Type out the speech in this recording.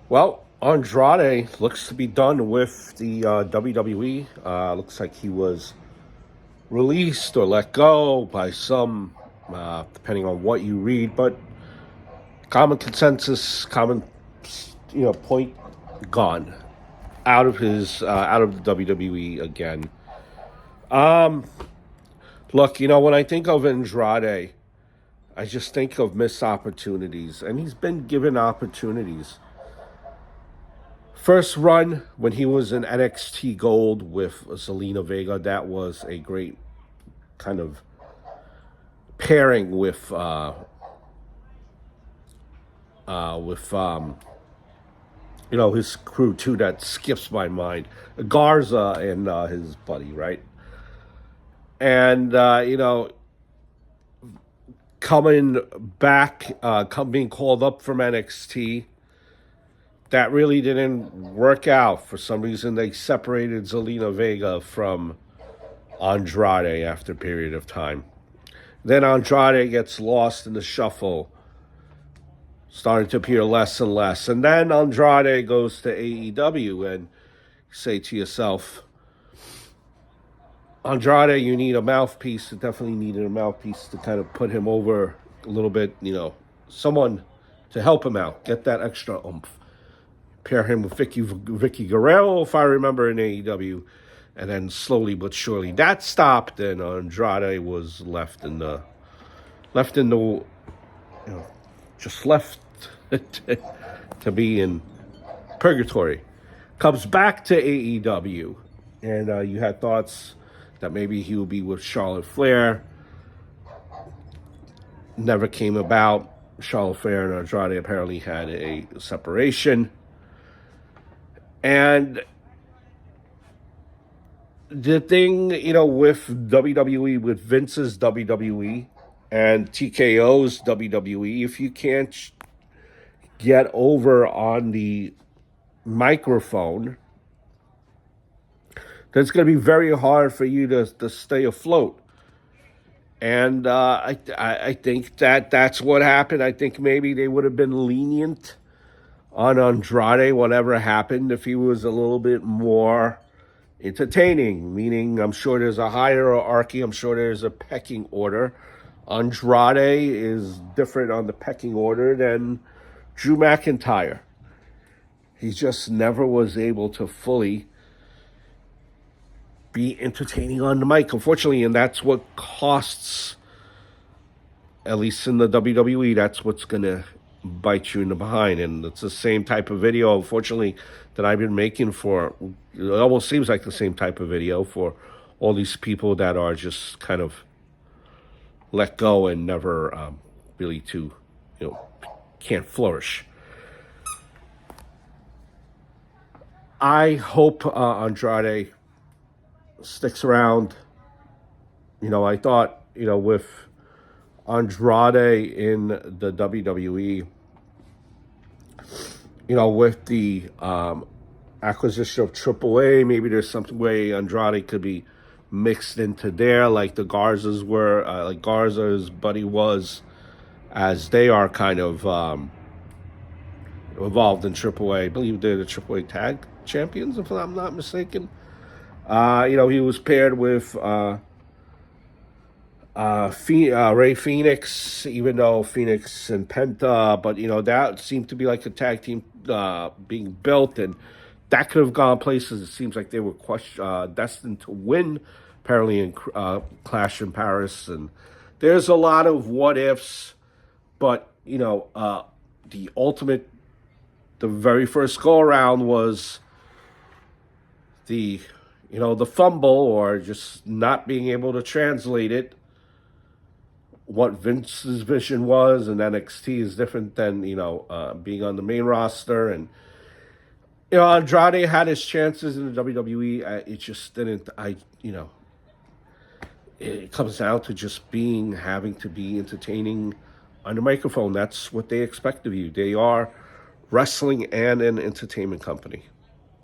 Well, Andrade looks to be done with the WWE. Looks like he was released or let go by some, depending on what you read. But common consensus, common point, gone out of the WWE again. Um, Look, when I think of Andrade, I just think of missed opportunities, and he's been given opportunities. First run when he was in NXT Gold with Zelina Vega, that was a great kind of pairing with his crew too. That skips my mind, Garza and his buddy, right? And coming back, being called up from NXT, that really didn't work out. For some reason, they separated Zelina Vega from Andrade after a period of time. Then Andrade gets lost in the shuffle, starting to appear less and less. And then Andrade goes to AEW, and you say to yourself, Andrade, you need a mouthpiece. You definitely needed a mouthpiece to kind of put him over a little bit, someone to help him out, get that extra oomph. Pair him with Vicky Guerrero, if I remember, in AEW, and then slowly but surely that stopped, and Andrade was just left to be in purgatory. Comes back to AEW, and you had thoughts that maybe he would be with Charlotte Flair. Never came about. Charlotte Flair and Andrade apparently had a separation. And the thing, with WWE, with Vince's WWE and TKO's WWE, if you can't get over on the microphone, then it's going to be very hard for you to stay afloat. And I think that's what happened. I think maybe they would have been lenient on Andrade, whatever happened, if he was a little bit more entertaining. Meaning, I'm sure there's a hierarchy. I'm sure there's a pecking order. Andrade is different on the pecking order than Drew McIntyre. He just never was able to fully be entertaining on the mic, unfortunately, and that's what costs, at least in the WWE, that's what's going to bite you in the behind. And it's the same type of video, unfortunately, that I've been making for, it almost seems like the same type of video for all these people that are just kind of let go and never really can't flourish. I hope Andrade sticks around. I thought, with Andrade in the WWE, with the acquisition of AAA, maybe there's something way Andrade could be mixed into there, like the Garzas were, like Garza's buddy was, as they are kind of involved in AAA. I believe they're the AAA tag champions, if I'm not mistaken. He was paired with Ray Phoenix, even though Phoenix and Penta, but that seemed to be like a tag team being built, and that could have gone places. It seems like they were destined to win, apparently, in Clash in Paris, and there's a lot of what ifs, but the ultimate, the very first go around was the fumble, or just not being able to translate it. What Vince's vision was, and NXT is different than being on the main roster. And Andrade had his chances in the WWE. It just didn't. It comes down to just having to be entertaining on the microphone. That's what they expect of you. They are wrestling and an entertainment company.